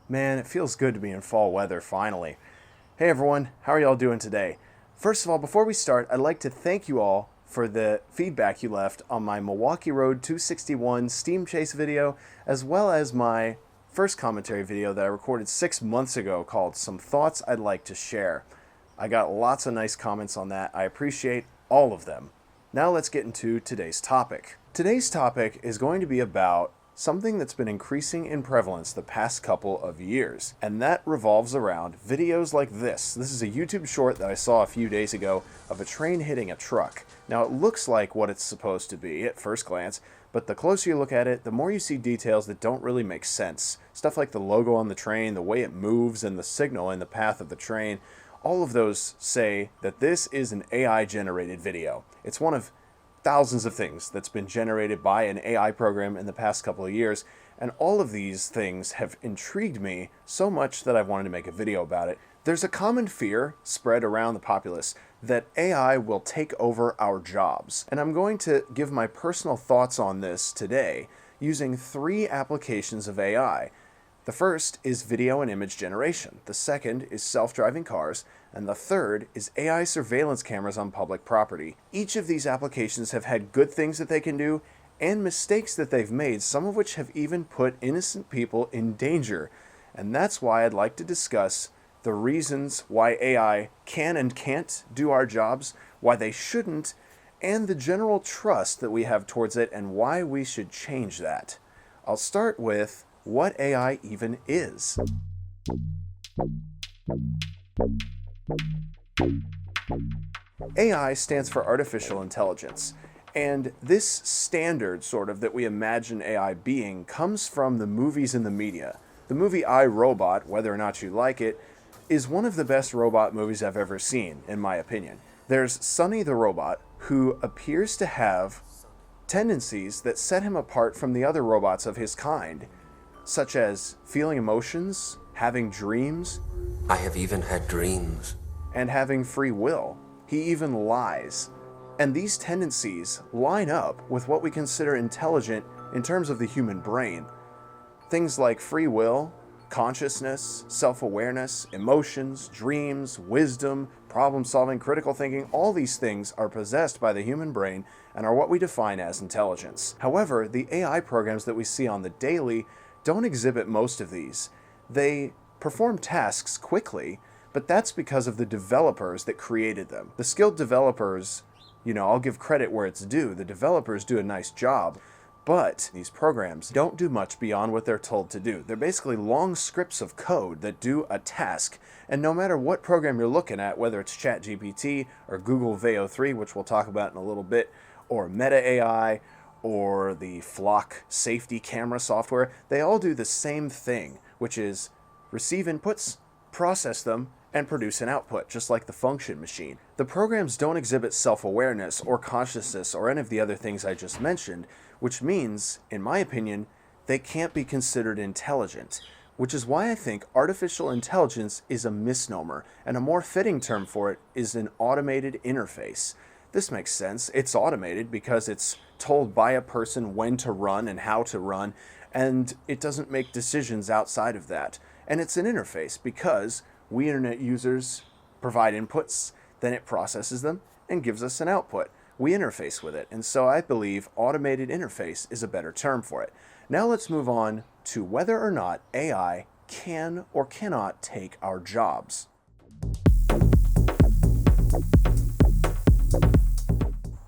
Man, it feels good to be in fall weather finally. Hey everyone, how are y'all doing today? First of all, before we start, I'd like to thank you all for the feedback you left on my Milwaukee Road 261 Steam Chase video, as well as my first commentary video that I recorded 6 months ago called Some Thoughts I'd Like to Share. I got lots of nice comments on that. I appreciate all of them. Now let's get into today's topic. Today's topic is going to be about something that's been increasing in prevalence the past couple of years, and that revolves around videos like this. This is a YouTube short that I saw a few days ago of a train hitting a truck. Now it looks like what it's supposed to be at first glance, but the closer you look at it, the more you see details that don't really make sense. Stuff like the logo on the train, the way it moves, and the signal in the path of the train. All of those say that this is an AI-generated video. It's one of thousands of things that's been generated by an AI program in the past couple of years, and all of these things have intrigued me so much that I've wanted to make a video about it. There's a common fear spread around the populace that AI will take over our jobs, and I'm going to give my personal thoughts on this today using 3 applications of AI. The first is video and image generation, the second is self-driving cars, and the third is AI surveillance cameras on public property. Each of these applications have had good things that they can do and mistakes that they've made, some of which have even put innocent people in danger. And that's why I'd like to discuss the reasons why AI can and can't do our jobs, why they shouldn't, and the general trust that we have towards it and why we should change that. I'll start with what AI even is. AI stands for artificial intelligence, and this standard sort of that we imagine AI being comes from the movies and the media. The movie I, Robot, whether or not you like it, is one of the best robot movies I've ever seen, in my opinion. There's Sonny the robot, who appears to have tendencies that set him apart from the other robots of his kind, such as feeling emotions, having dreams. I have even had dreams. And having free will. He even lies. And these tendencies line up with what we consider intelligent in terms of the human brain. Things like free will, consciousness, self-awareness, emotions, dreams, wisdom, problem-solving, critical thinking, all these things are possessed by the human brain and are what we define as intelligence. However, the AI programs that we see on the daily don't exhibit most of these. They perform tasks quickly, but that's because of the developers that created them. The skilled developers, I'll give credit where it's due. The developers do a nice job, but these programs don't do much beyond what they're told to do. They're basically long scripts of code that do a task, and no matter what program you're looking at, whether it's ChatGPT or Google Veo 3, which we'll talk about in a little bit, or Meta AI, or the Flock safety camera software, they all do the same thing, which is receive inputs, process them, and produce an output, just like the function machine. The programs don't exhibit self-awareness or consciousness or any of the other things I just mentioned, which means, in my opinion, they can't be considered intelligent, which is why I think artificial intelligence is a misnomer, and a more fitting term for it is an automated interface. This makes sense. It's automated because it's told by a person when to run and how to run, and it doesn't make decisions outside of that. And it's an interface because we internet users provide inputs, then it processes them and gives us an output. We interface with it, and so I believe automated interface is a better term for it. Now let's move on to whether or not AI can or cannot take our jobs.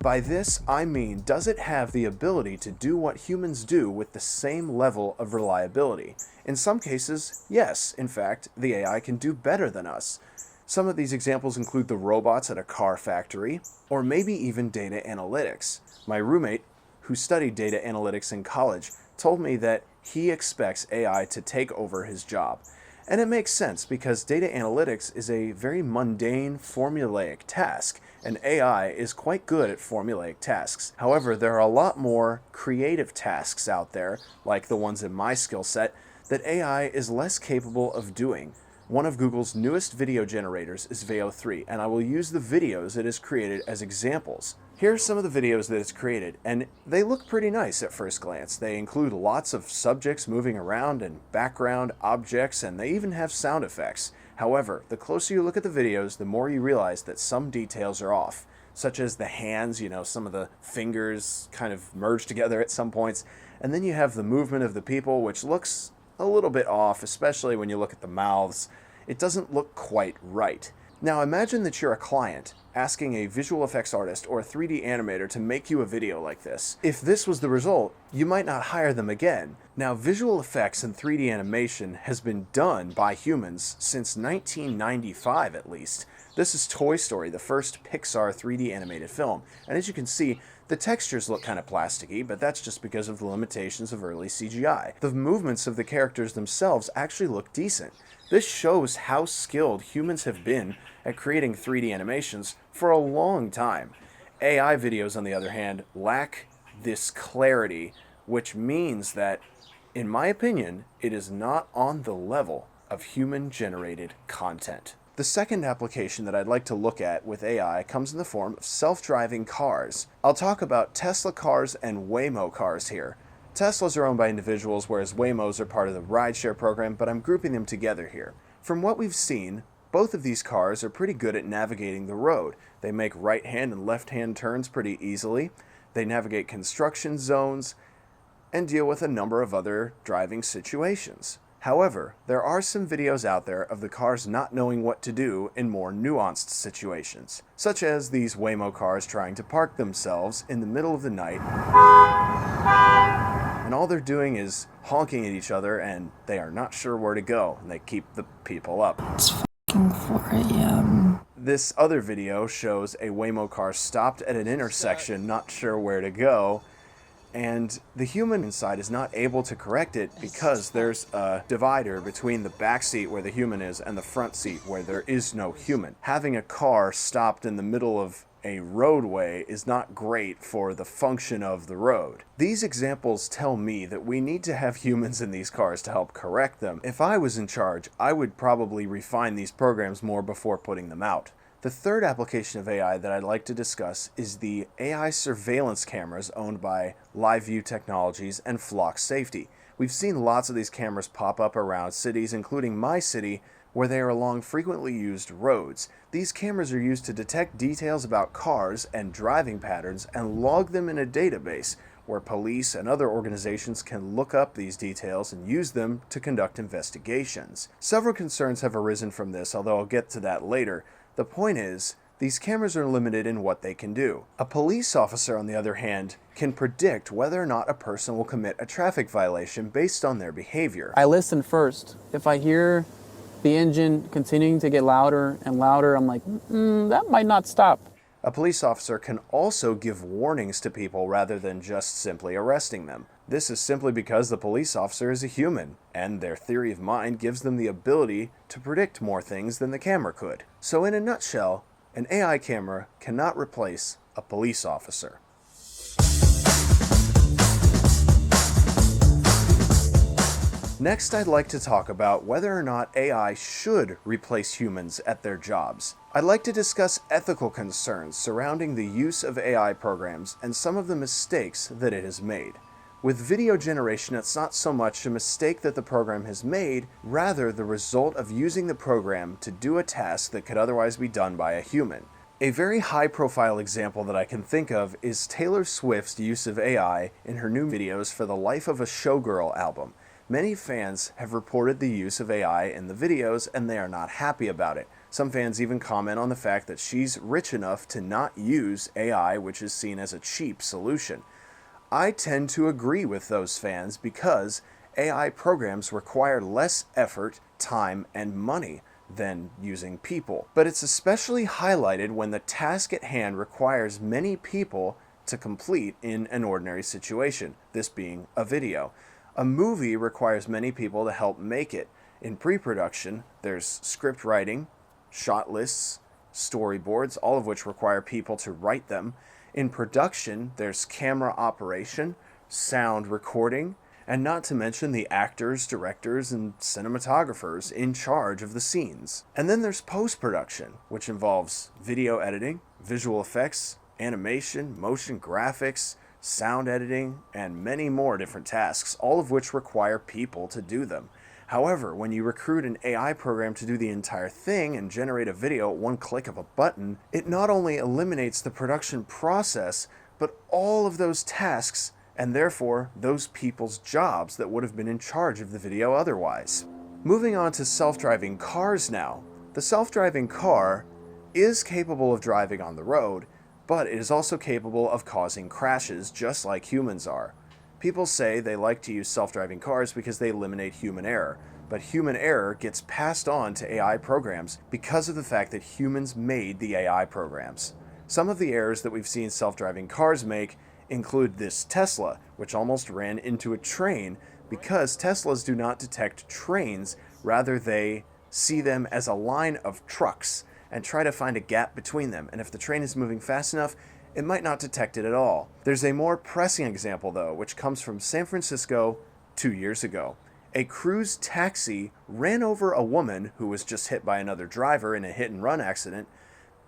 By this, I mean, does it have the ability to do what humans do with the same level of reliability? In some cases, yes. In fact, the AI can do better than us. Some of these examples include the robots at a car factory, or maybe even data analytics. My roommate, who studied data analytics in college, told me that he expects AI to take over his job. And it makes sense because data analytics is a very mundane, formulaic task, and AI is quite good at formulaic tasks. However, there are a lot more creative tasks out there, like the ones in my skill set, that AI is less capable of doing. One of Google's newest video generators is Veo 3, and I will use the videos it has created as examples. Here are some of the videos that it's created, and they look pretty nice at first glance. They include lots of subjects moving around and background objects, and they even have sound effects. However, the closer you look at the videos, the more you realize that some details are off, such as the hands, some of the fingers kind of merge together at some points, and then you have the movement of the people, which looks a little bit off, especially when you look at the mouths. It doesn't look quite right. Now imagine that you're a client asking a visual effects artist or a 3D animator to make you a video like this. If this was the result, you might not hire them again. Now, visual effects and 3D animation has been done by humans since 1995 at least. This is Toy Story, the first Pixar 3D animated film, and as you can see, the textures look kind of plasticky, but that's just because of the limitations of early CGI. The movements of the characters themselves actually look decent. This shows how skilled humans have been at creating 3D animations for a long time. AI videos, on the other hand, lack this clarity, which means that, in my opinion, it is not on the level of human-generated content. The second application that I'd like to look at with AI comes in the form of self-driving cars. I'll talk about Tesla cars and Waymo cars here. Teslas are owned by individuals, whereas Waymos are part of the rideshare program, but I'm grouping them together here. From what we've seen, both of these cars are pretty good at navigating the road. They make right-hand and left-hand turns pretty easily. They navigate construction zones and deal with a number of other driving situations. However, there are some videos out there of the cars not knowing what to do in more nuanced situations, such as these Waymo cars trying to park themselves in the middle of the night, and all they're doing is honking at each other, and they are not sure where to go, and they keep the people up. It's fucking 4 a.m. This other video shows a Waymo car stopped at an intersection, not sure where to go, and the human inside is not able to correct it because there's a divider between the back seat where the human is and the front seat where there is no human. Having a car stopped in the middle of a roadway is not great for the function of the road. These examples tell me that we need to have humans in these cars to help correct them. If I was in charge, I would probably refine these programs more before putting them out. The third application of AI that I'd like to discuss is the AI surveillance cameras owned by LiveView Technologies and Flock Safety. We've seen lots of these cameras pop up around cities, including my city, where they are along frequently used roads. These cameras are used to detect details about cars and driving patterns and log them in a database where police and other organizations can look up these details and use them to conduct investigations. Several concerns have arisen from this, although I'll get to that later. The point is, these cameras are limited in what they can do. A police officer, on the other hand, can predict whether or not a person will commit a traffic violation based on their behavior. I listen first. If I hear the engine continuing to get louder and louder, I'm like, that might not stop. A police officer can also give warnings to people rather than just simply arresting them. This is simply because the police officer is a human, and their theory of mind gives them the ability to predict more things than the camera could. So in a nutshell, an AI camera cannot replace a police officer. Next, I'd like to talk about whether or not AI should replace humans at their jobs. I'd like to discuss ethical concerns surrounding the use of AI programs and some of the mistakes that it has made. With video generation, it's not so much a mistake that the program has made, rather the result of using the program to do a task that could otherwise be done by a human. A very high-profile example that I can think of is Taylor Swift's use of AI in her new videos for the Life of a Showgirl album. Many fans have reported the use of AI in the videos, and they are not happy about it. Some fans even comment on the fact that she's rich enough to not use AI, which is seen as a cheap solution. I tend to agree with those fans because AI programs require less effort, time, and money than using people. But it's especially highlighted when the task at hand requires many people to complete in an ordinary situation, this being a video. A movie requires many people to help make it. In pre-production, there's script writing, shot lists, storyboards, all of which require people to write them. In production, there's camera operation, sound recording, and not to mention the actors, directors, and cinematographers in charge of the scenes. And then there's post-production, which involves video editing, visual effects, animation, motion graphics, sound editing, and many more different tasks, all of which require people to do them. However, when you recruit an AI program to do the entire thing and generate a video at one click of a button, it not only eliminates the production process, but all of those tasks, and therefore those people's jobs that would have been in charge of the video otherwise. Moving on to self-driving cars now. The self-driving car is capable of driving on the road, but it is also capable of causing crashes just like humans are. People say they like to use self-driving cars because they eliminate human error, but human error gets passed on to AI programs because of the fact that humans made the AI programs. Some of the errors that we've seen self-driving cars make include this Tesla, which almost ran into a train because Teslas do not detect trains, rather they see them as a line of trucks and try to find a gap between them, and if the train is moving fast enough, it might not detect it at all. There's a more pressing example though, which comes from San Francisco 2 years ago. A Cruise taxi ran over a woman who was just hit by another driver in a hit and run accident,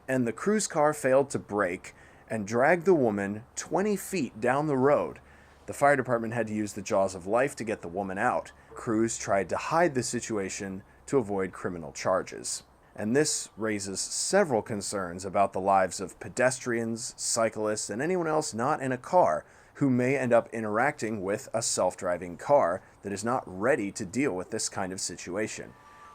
and the Cruise car failed to brake and dragged the woman 20 feet down the road. The fire department had to use the jaws of life to get the woman out. Cruise tried to hide the situation to avoid criminal charges. And this raises several concerns about the lives of pedestrians, cyclists, and anyone else not in a car who may end up interacting with a self-driving car that is not ready to deal with this kind of situation.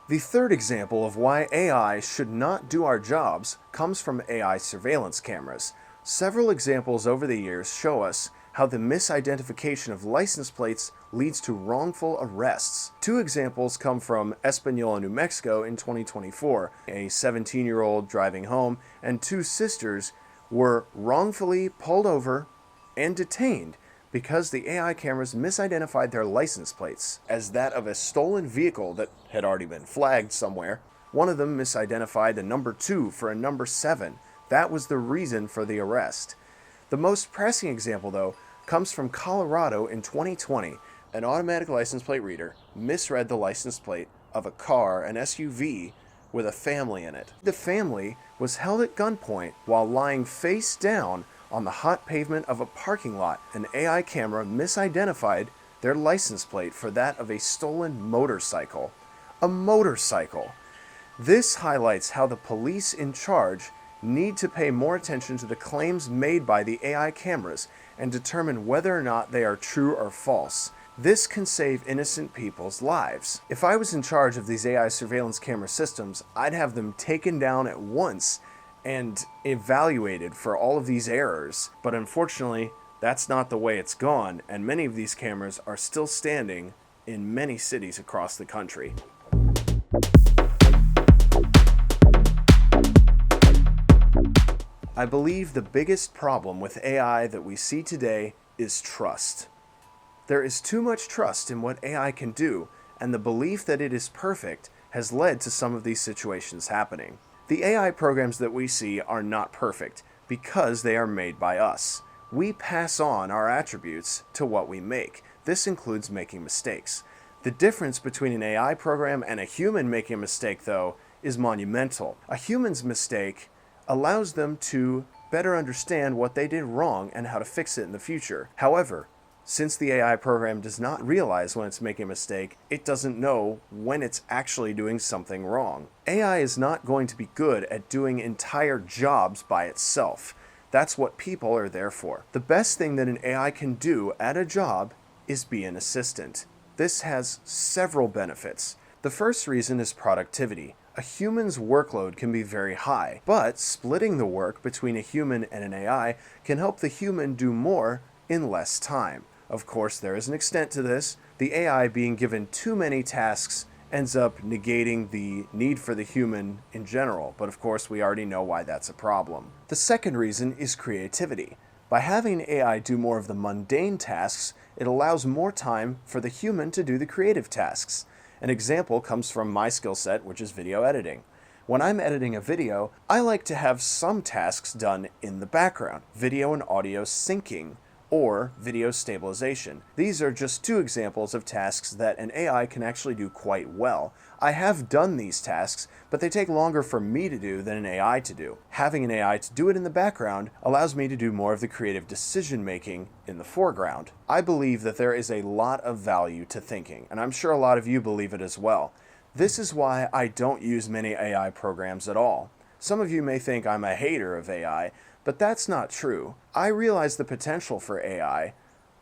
The third example of why AI should not do our jobs comes from AI surveillance cameras. Several examples over the years show us how the misidentification of license plates leads to wrongful arrests. Two examples come from Espanola, New Mexico in 2024. A 17-year-old driving home and two sisters were wrongfully pulled over and detained because the AI cameras misidentified their license plates as that of a stolen vehicle that had already been flagged somewhere. One of them misidentified a number 2 for a number 7. That was the reason for the arrest. The most pressing example, though, comes from Colorado in 2020. An automatic license plate reader misread the license plate of a car, an SUV, with a family in it. The family was held at gunpoint while lying face down on the hot pavement of a parking lot. An AI camera misidentified their license plate for that of a stolen motorcycle. A motorcycle! This highlights how the police in charge need to pay more attention to the claims made by the AI cameras and determine whether or not they are true or false. This can save innocent people's lives. If I was in charge of these AI surveillance camera systems, I'd have them taken down at once and evaluated for all of these errors. But unfortunately, that's not the way it's gone, and many of these cameras are still standing in many cities across the country. I believe the biggest problem with AI that we see today is trust. There is too much trust in what AI can do, and the belief that it is perfect has led to some of these situations happening. The AI programs that we see are not perfect because they are made by us. We pass on our attributes to what we make. This includes making mistakes. The difference between an AI program and a human making a mistake, though, is monumental. A human's mistake allows them to better understand what they did wrong and how to fix it in the future. However, since the AI program does not realize when it's making a mistake, it doesn't know when it's actually doing something wrong. AI is not going to be good at doing entire jobs by itself. That's what people are there for. The best thing that an AI can do at a job is be an assistant. This has several benefits. The first reason is productivity. A human's workload can be very high, but splitting the work between a human and an AI can help the human do more in less time. Of course, there is an extent to this. The AI being given too many tasks ends up negating the need for the human in general, but of course we already know why that's a problem. The second reason is creativity. By having AI do more of the mundane tasks, it allows more time for the human to do the creative tasks. An example comes from my skill set, which is video editing. When I'm editing a video, I like to have some tasks done in the background. Video and audio syncing or video stabilization. These are just two examples of tasks that an AI can actually do quite well. I have done these tasks, but they take longer for me to do than an AI to do. Having an AI to do it in the background allows me to do more of the creative decision making in the foreground. I believe that there is a lot of value to thinking, and I'm sure a lot of you believe it as well. This is why I don't use many AI programs at all. Some of you may think I'm a hater of AI, but that's not true. I realize the potential for AI,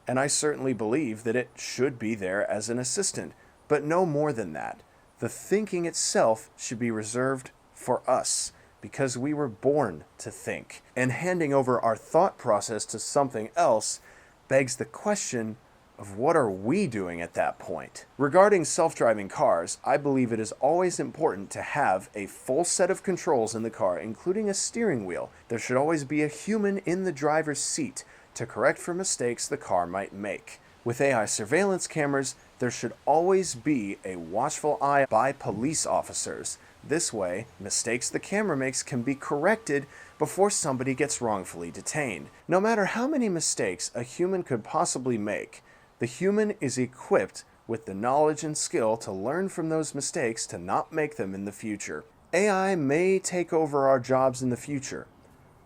and I certainly believe that it should be there as an assistant, but no more than that. The thinking itself should be reserved for us, because we were born to think. And handing over our thought process to something else begs the question of what are we doing at that point? Regarding self-driving cars, I believe it is always important to have a full set of controls in the car, including a steering wheel. There should always be a human in the driver's seat to correct for mistakes the car might make. With AI surveillance cameras, there should always be a watchful eye by police officers. This way, mistakes the camera makes can be corrected before somebody gets wrongfully detained. No matter how many mistakes a human could possibly make, the human is equipped with the knowledge and skill to learn from those mistakes to not make them in the future. AI may take over our jobs in the future,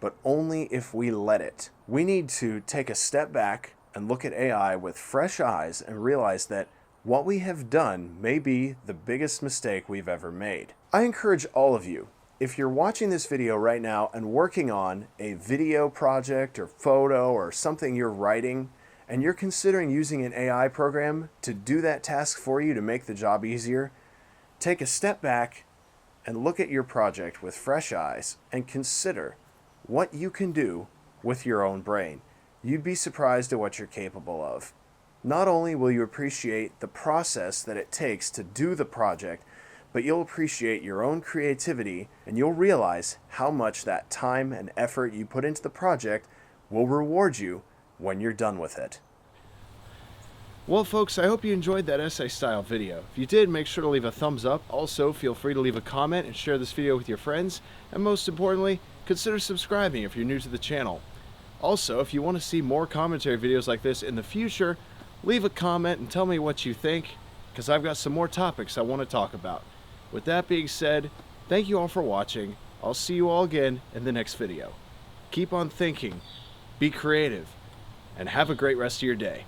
but only if we let it. We need to take a step back and look at AI with fresh eyes and realize that what we have done may be the biggest mistake we've ever made. I encourage all of you, if you're watching this video right now and working on a video project or photo or something you're writing, and you're considering using an AI program to do that task for you to make the job easier, take a step back and look at your project with fresh eyes and consider what you can do with your own brain. You'd be surprised at what you're capable of. Not only will you appreciate the process that it takes to do the project, but you'll appreciate your own creativity and you'll realize how much that time and effort you put into the project will reward you when you're done with it. Well, folks, I hope you enjoyed that essay-style video. If you did, make sure to leave a thumbs up. Also, feel free to leave a comment and share this video with your friends. And most importantly, consider subscribing if you're new to the channel. Also, if you want to see more commentary videos like this in the future, leave a comment and tell me what you think, because I've got some more topics I want to talk about. With that being said, thank you all for watching. I'll see you all again in the next video. Keep on thinking, be creative, and have a great rest of your day.